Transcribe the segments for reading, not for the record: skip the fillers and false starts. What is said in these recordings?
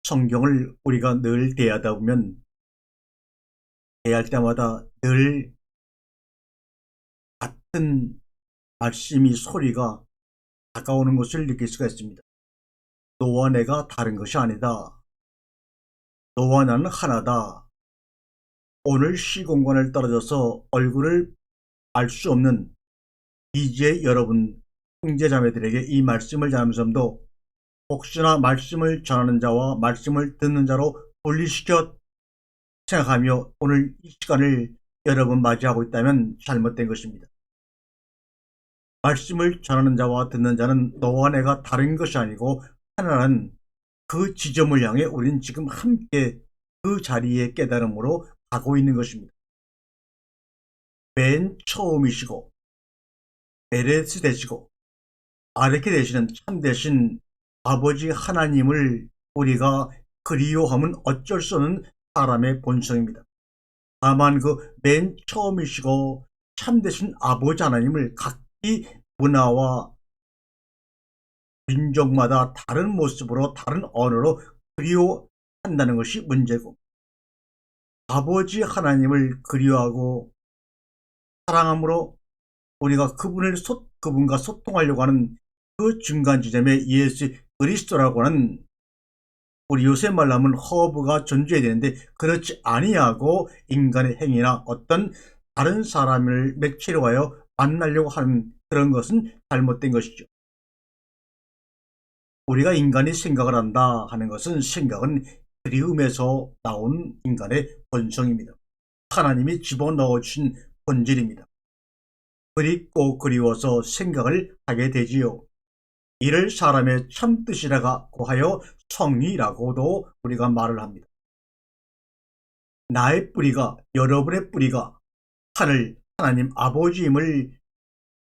성경을 우리가 늘 대하다 보면 대할 때마다 늘 같은 말씀이 소리가 다가오는 것을 느낄 수가 있습니다. 너와 내가 다른 것이 아니다. 너와 나는 하나다. 오늘 시공간을 떨어져서 얼굴을 알 수 없는 이제 여러분 형제자매들에게 이 말씀을 전하면서도 혹시나 말씀을 전하는 자와 말씀을 듣는 자로 분리시켜 생각하며 오늘 이 시간을 여러분 맞이하고 있다면 잘못된 것입니다. 말씀을 전하는 자와 듣는 자는 너와 내가 다른 것이 아니고 하나는 그 지점을 향해 우리는 지금 함께 그 자리에 깨달음으로 가고 있는 것입니다. 맨 처음이시고 베레스 되시고 아르케 되시는 참되신 아버지 하나님을 우리가 그리워하면 어쩔 수 없는 사람의 본성입니다. 다만 그 맨 처음이시고 참되신 아버지 하나님을 각기 문화와 민족마다 다른 모습으로 다른 언어로 그리워한다는 것이 문제고, 아버지 하나님을 그리워하고 사랑함으로 우리가 그분과 소통하려고 하는 그 중간 지점에 예수 그리스도라고 하는, 우리 요새 말로 하면 허브가 존재해야 되는데 그렇지 아니하고 인간의 행위나 어떤 다른 사람을 매체로 하여 만나려고 하는 그런 것은 잘못된 것이죠. 우리가 인간이 생각을 한다 하는 것은, 생각은 그리움에서 나온 인간의 본성입니다. 하나님이 집어넣어 주신 본질입니다. 그립고 그리워서 생각을 하게 되지요. 이를 사람의 참뜻이라고 하여 성리라고도 우리가 말을 합니다. 나의 뿌리가, 여러분의 뿌리가 하나님 아버지임을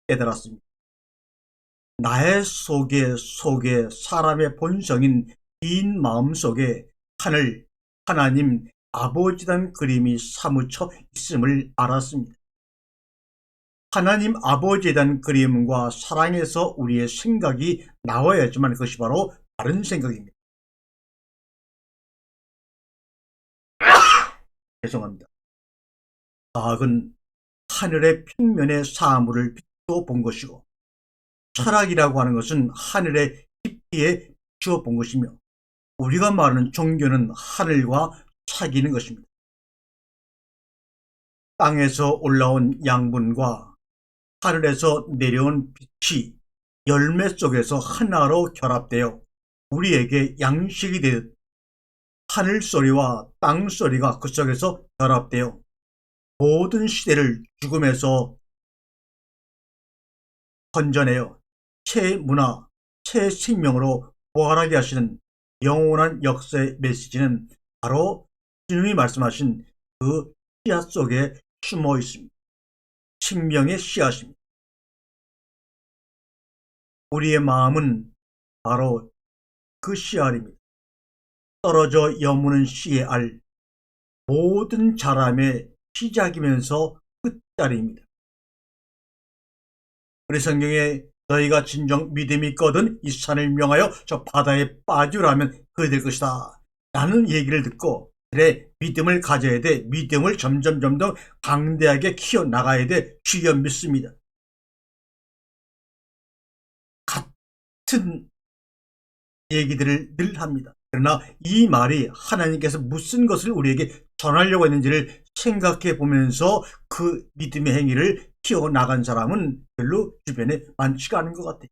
깨달았습니다. 나의 속에 사람의 본성인 빈 마음속에 하나님 아버지란 그림이 사무쳐 있음을 알았습니다. 하나님 아버지에 대한 그림과 사랑에서 우리의 생각이 나와야지만 그것이 바로 바른 생각입니다. 죄송합니다. 과학은 하늘의 평면의 사물을 비추어 본 것이고, 철학이라고 하는 것은 하늘의 깊이에 비추어 본 것이며, 우리가 말하는 종교는 하늘과 사귀는 것입니다. 땅에서 올라온 양분과 하늘에서 내려온 빛이 열매 속에서 하나로 결합되어 우리에게 양식이 되듯, 하늘소리와 땅소리가 그 속에서 결합되어 모든 시대를 죽음에서 건져내어 새 문화, 새 생명으로 부활하게 하시는 영원한 역사의 메시지는 바로 주님이 말씀하신 그 씨앗 속에 숨어 있습니다. 생명의 씨앗입니다. 우리의 마음은 바로 그 씨알입니다. 떨어져 여무는 씨의 알, 모든 자람의 시작이면서 끝자리입니다. 우리 성경에 너희가 진정 믿음이 있거든 이 산을 명하여 저 바다에 빠지라면 그리 될 것이다 라는 얘기를 듣고, 그래 믿음을 가져야 돼, 믿음을 점점 강대하게 키워나가야 돼, 주여 믿습니다. 같은 얘기들을 늘 합니다. 그러나 이 말이 하나님께서 무슨 것을 우리에게 전하려고 했는지를 생각해 보면서 그 믿음의 행위를 키워나간 사람은 별로 주변에 많지가 않은 것 같아요.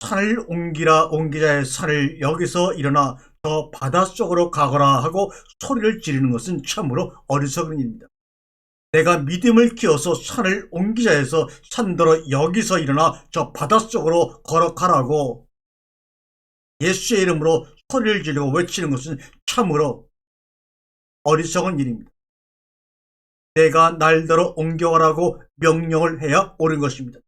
산을 옮기자 의 산을 여기서 일어나 저 바닷속으로 가거라 하고 소리를 지르는 것은 참으로 어리석은 일입니다. 내가 믿음을 키워서 산을 옮기자 해서 산더러 여기서 일어나 저 바닷속으로 걸어가라고 예수의 이름으로 소리를 지르고 외치는 것은 참으로 어리석은 일입니다. 내가 날더러 옮겨가라고 명령을 해야 옳은 것입니다.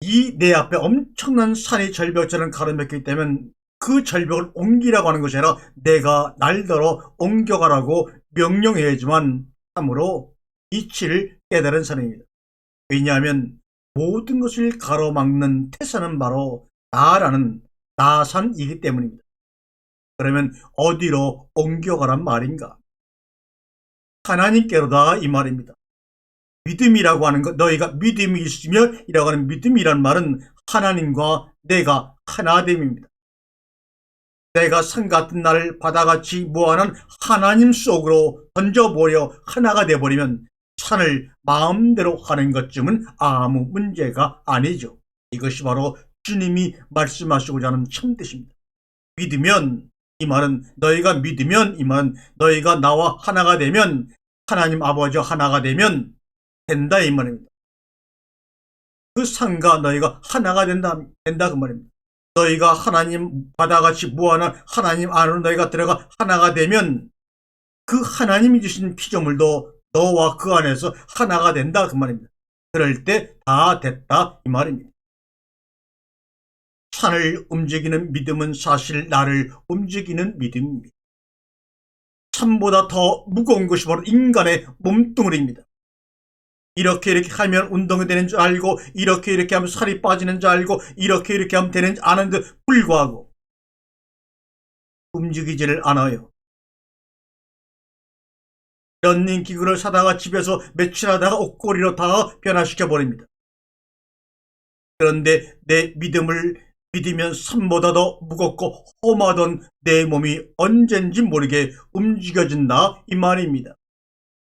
이 내 앞에 엄청난 산이 절벽처럼 가로막히기 때문에 그 절벽을 옮기라고 하는 것이 아니라 내가 날더러 옮겨가라고 명령해야지만 참으로 이치를 깨달은 사람입니다. 왜냐하면 모든 것을 가로막는 태산은 바로 나라는 나산이기 때문입니다. 그러면 어디로 옮겨가란 말인가? 하나님께로다 이 말입니다. 믿음이라고 하는 것, 너희가 믿음이 있으면 이라고 하는 믿음이란 말은 하나님과 내가 하나됨입니다. 내가 산 같은 나를 바다같이 모아놓은 하나님 속으로 던져버려 하나가 돼버리면 산을 마음대로 하는 것쯤은 아무 문제가 아니죠. 이것이 바로 주님이 말씀하시고자 하는 참뜻입니다. 믿으면, 이 말은 너희가 믿으면, 이 말은 너희가 나와 하나가 되면, 하나님 아버지와 하나가 되면 된다 이 말입니다. 그 산과 너희가 하나가 된다 그 말입니다. 너희가 하나님 바다같이 무한한 하나님 안으로 너희가 들어가 하나가 되면 그 하나님이 주신 피조물도 너와 그 안에서 하나가 된다 그 말입니다. 그럴 때 다 됐다 이 말입니다. 산을 움직이는 믿음은 사실 나를 움직이는 믿음입니다. 산보다 더 무거운 것이 바로 인간의 몸뚱어리입니다. 이렇게 하면 운동이 되는 줄 알고 이렇게 하면 살이 빠지는 줄 알고 이렇게 하면 되는 줄 아는데 불구하고 움직이지를 않아요. 런닝 기구를 사다가 집에서 며칠 하다가 옷걸이로 다 변화시켜버립니다. 그런데 내 믿음을 믿으면 산보다 더 무겁고 험하던 내 몸이 언젠지 모르게 움직여진다 이 말입니다.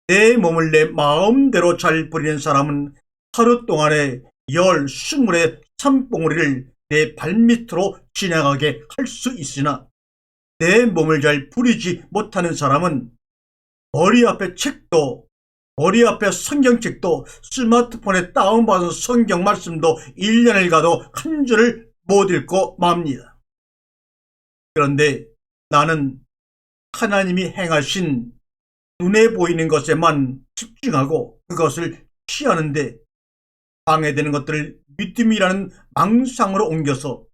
내 몸을 내 마음대로 잘 부리는 사람은 하루 동안에 20의 산봉우리를 내 발밑으로 지나가게 할 수 있으나 내 몸을 잘 부리지 못하는 사람은 머리 앞에 책도, 머리 앞에 성경책도, 스마트폰에 다운받은 성경 말씀도 1년을 가도 한 줄을 못 읽고 맙니다. 그런데 나는 하나님이 행하신 눈에 보이는 것에만 집중하고 그것을 취하는데 방해되는 것들을 믿음이라는 망상으로 옮겨서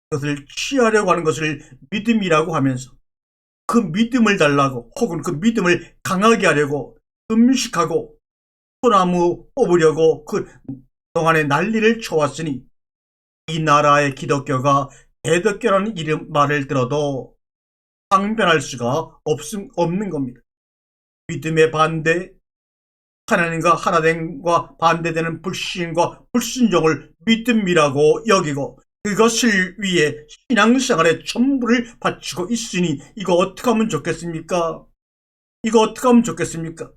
그것을 취하려고 하는 것을 믿음이라고 하면서 그 믿음을 달라고 혹은 그 믿음을 강하게 하려고 음식하고 소나무 뽑으려고 그 동안에 난리를 쳐왔으니 이 나라의 기독교가 대덕교라는 이름 말을 들어도 항변할 수가 없는 겁니다. 믿음의 반대, 하나님과 하나됨과 반대되는 불신과 불순종을 믿음이라고 여기고 그것을 위해 신앙생활의 전부를 바치고 있으니 이거 어떻게 하면 좋겠습니까? 이거 어떻게 하면 좋겠습니까?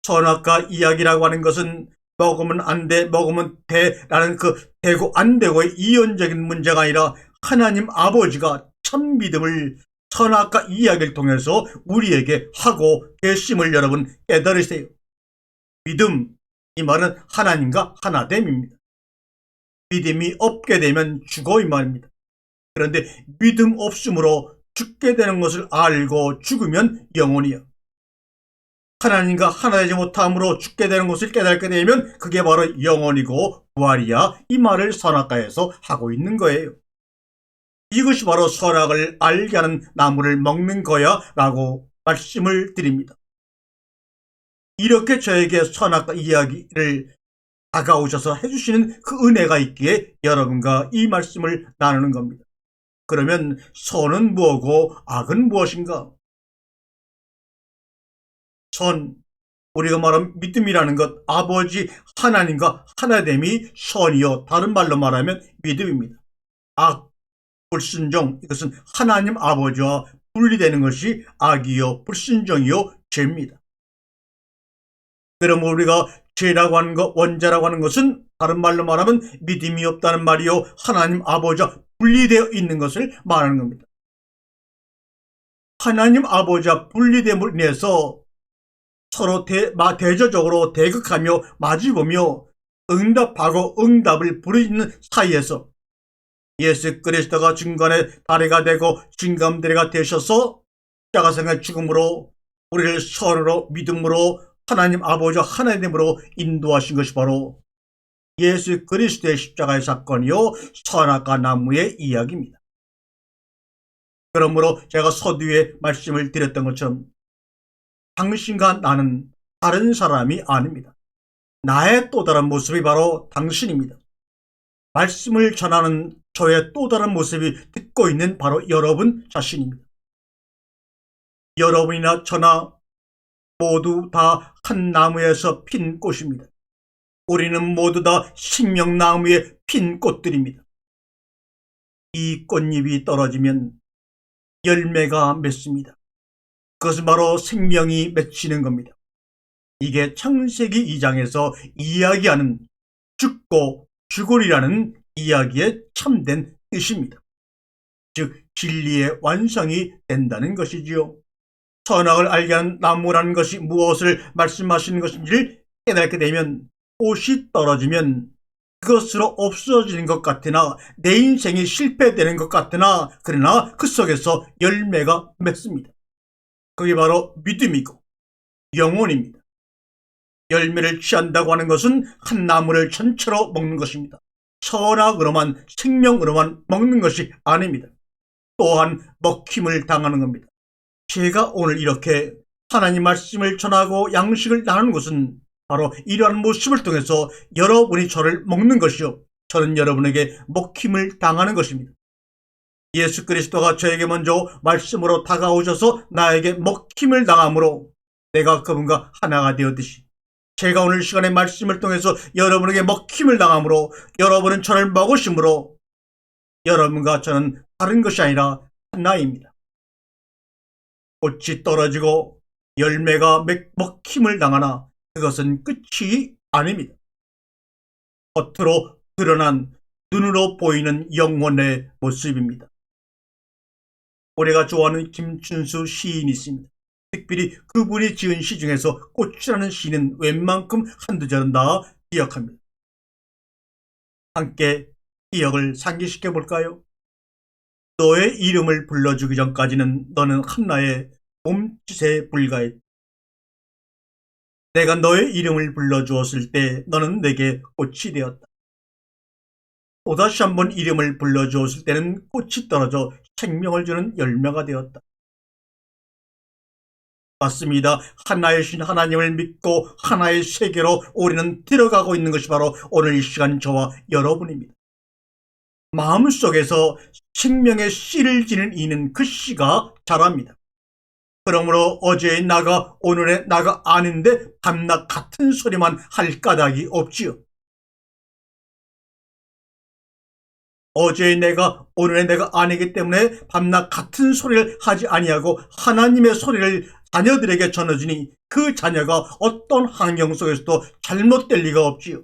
선악과 이야기라고 하는 것은 먹으면 안 돼, 먹으면 돼 라는 그 되고 안 되고의 이론적인 문제가 아니라 하나님 아버지가 참 믿음을 선악과 이야기를 통해서 우리에게 하고 계심을 여러분 깨달으세요. 믿음, 이 말은 하나님과 하나됨입니다. 믿음이 없게 되면 죽어 이 말입니다. 그런데 믿음 없음으로 죽게 되는 것을 알고 죽으면 영혼이요. 하나님과 하나 되지 못함으로 죽게 되는 것을 깨닫게 되면 그게 바로 영혼이고 부활이야 이 말을 선악과에서 하고 있는 거예요. 이것이 바로 선악을 알게 하는 나무를 먹는 거야 라고 말씀을 드립니다. 이렇게 저에게 선악과 이야기를 다가오셔서 해주시는 그 은혜가 있기에 여러분과 이 말씀을 나누는 겁니다. 그러면 선은 무엇고 악은 무엇인가? 선, 우리가 말하는 믿음이라는 것, 아버지 하나님과 하나됨이 선이요. 다른 말로 말하면 믿음입니다. 악, 불순종, 이것은 하나님 아버지와 분리되는 것이 악이요, 불순종이요, 죄입니다. 그러면 우리가 죄라고 하는 것, 원죄라고 하는 것은 다른 말로 말하면 믿음이 없다는 말이요, 하나님 아버지와 분리되어 있는 것을 말하는 겁니다. 하나님 아버지와 분리됨으로 인해서 서로 대조적으로 대극하며 마주보며 응답하고 응답을 부르짖는 사이에서 예수 그리스도가 중간에 다리가 되고 중감다리가 되셔서 십자가상의 죽음으로 우리를 선으로 믿음으로 하나님 아버지와 하나님으로 인도하신 것이 바로 예수 그리스도의 십자가의 사건이요 선악과 나무의 이야기입니다. 그러므로 제가 서두에 말씀을 드렸던 것처럼 당신과 나는 다른 사람이 아닙니다. 나의 또 다른 모습이 바로 당신입니다. 말씀을 전하는 저의 또 다른 모습이 듣고 있는 바로 여러분 자신입니다. 여러분이나 저나 모두 다 한 나무에서 핀 꽃입니다. 우리는 모두 다 생명나무에 핀 꽃들입니다. 이 꽃잎이 떨어지면 열매가 맺습니다. 그것은 바로 생명이 맺히는 겁니다. 이게 창세기 2장에서 이야기하는 죽고 죽으리라는 이야기의 참된 뜻입니다. 즉 진리의 완성이 된다는 것이지요. 선악을 알게 하는 나무라는 것이 무엇을 말씀하시는 것인지를 깨닫게 되면 꽃이 떨어지면 그것으로 없어지는 것 같으나 내 인생이 실패되는 것 같으나 그러나 그 속에서 열매가 맺습니다. 그게 바로 믿음이고 영혼입니다. 열매를 취한다고 하는 것은 한 나무를 전체로 먹는 것입니다. 선악으로만 생명으로만 먹는 것이 아닙니다. 또한 먹힘을 당하는 겁니다. 제가 오늘 이렇게 하나님 말씀을 전하고 양식을 나누는 것은 바로 이러한 모습을 통해서 여러분이 저를 먹는 것이요 저는 여러분에게 먹힘을 당하는 것입니다. 예수 그리스도가 저에게 먼저 말씀으로 다가오셔서 나에게 먹힘을 당함으로 내가 그분과 하나가 되었듯이 제가 오늘 시간에 말씀을 통해서 여러분에게 먹힘을 당함으로 여러분은 저를 먹으심으로 여러분과 저는 다른 것이 아니라 하나입니다. 꽃이 떨어지고 열매가 먹힘을 당하나 그것은 끝이 아닙니다. 겉으로 드러난 눈으로 보이는 영혼의 모습입니다. 우리가 좋아하는 김춘수 시인이 있습니다. 특별히 그분이 지은 시 중에서 꽃이라는 시는 웬만큼 한두 절은 다 기억합니다. 함께 기억을 상기시켜 볼까요? 너의 이름을 불러주기 전까지는 너는 한나의 몸짓에 불과했다. 내가 너의 이름을 불러주었을 때 너는 내게 꽃이 되었다. 또다시 한번 이름을 불러주었을 때는 꽃이 떨어져 생명을 주는 열매가 되었다. 맞습니다. 하나의 신 하나님을 믿고 하나의 세계로 우리는 들어가고 있는 것이 바로 오늘 이 시간 저와 여러분입니다. 마음속에서 생명의 씨를 지는 이는 그 씨가 자랍니다. 그러므로 어제의 나가 오늘의 나가 아닌데 밤낮 같은 소리만 할 까닭이 없지요. 어제의 내가 오늘의 내가 아니기 때문에 밤낮 같은 소리를 하지 아니하고 하나님의 소리를 자녀들에게 전해주니 그 자녀가 어떤 환경 속에서도 잘못될 리가 없지요.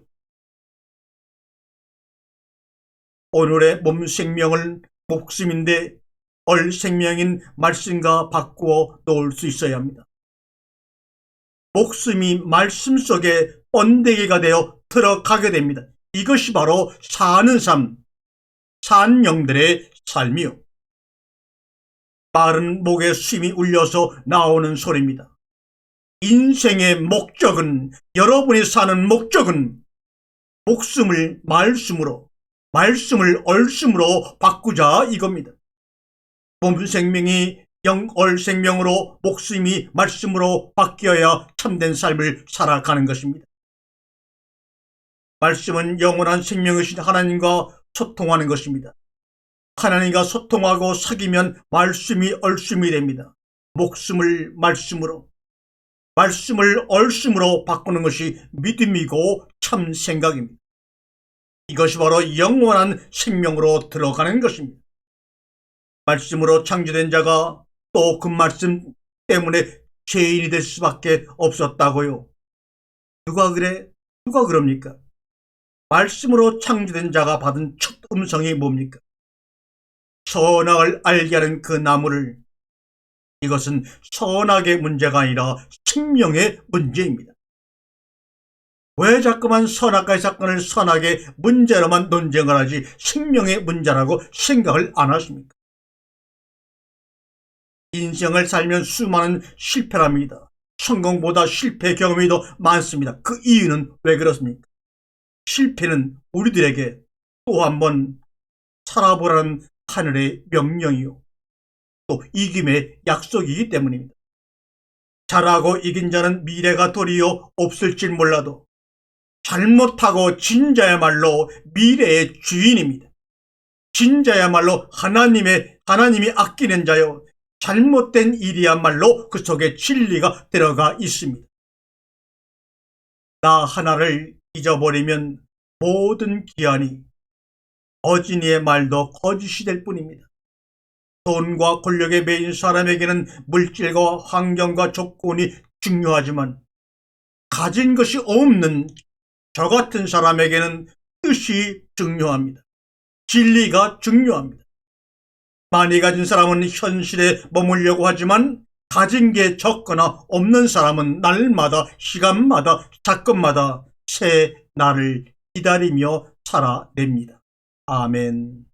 오늘의 몸 생명을 목숨인데 얼 생명인 말씀과 바꾸어 놓을 수 있어야 합니다. 목숨이 말씀 속에 번데기가 되어 들어가게 됩니다. 이것이 바로 사는 삶, 산 영들의 삶이요. 마른 목에 숨이 울려서 나오는 소리입니다. 인생의 목적은, 여러분이 사는 목적은 목숨을 말씀으로, 말씀을 얼씀으로 바꾸자 이겁니다. 몸 생명이 영얼 생명으로 목숨이 말씀으로 바뀌어야 참된 삶을 살아가는 것입니다. 말씀은 영원한 생명이신 하나님과 소통하는 것입니다. 하나님과 소통하고 사귀면 말씀이 얼씀이 됩니다. 목숨을 말씀으로, 말씀을 얼씀으로 바꾸는 것이 믿음이고 참 생각입니다. 이것이 바로 영원한 생명으로 들어가는 것입니다. 말씀으로 창조된 자가 또 그 말씀 때문에 죄인이 될 수밖에 없었다고요. 누가 그래? 누가 그럽니까? 말씀으로 창조된 자가 받은 첫 음성이 뭡니까? 선악을 알게 하는 그 나무를, 이것은 선악의 문제가 아니라 생명의 문제입니다. 왜 자꾸만 선악과의 사건을 선악의 문제로만 논쟁을 하지 생명의 문제라고 생각을 안 하십니까? 인생을 살면 수많은 실패를 합니다. 성공보다 실패 경험이 더 많습니다. 그 이유는 왜 그렇습니까? 실패는 우리들에게 또 한번 살아보라는 하늘의 명령이요, 또 이김의 약속이기 때문입니다. 잘하고 이긴 자는 미래가 도리어 없을지 몰라도 잘못하고 진 자야말로 미래의 주인입니다. 진자야말로 하나님이 아끼는 자요. 잘못된 일이야말로 그 속에 진리가 들어가 있습니다. 나 하나를 잊어버리면 모든 기한이 어진이의 말도 거짓이 될 뿐입니다. 돈과 권력에 매인 사람에게는 물질과 환경과 조건이 중요하지만 가진 것이 없는 저 같은 사람에게는 뜻이 중요합니다. 진리가 중요합니다. 많이 가진 사람은 현실에 머물려고 하지만 가진 게 적거나 없는 사람은 날마다 시간마다 사건마다 새 날을 기다리며 살아냅니다. 아멘.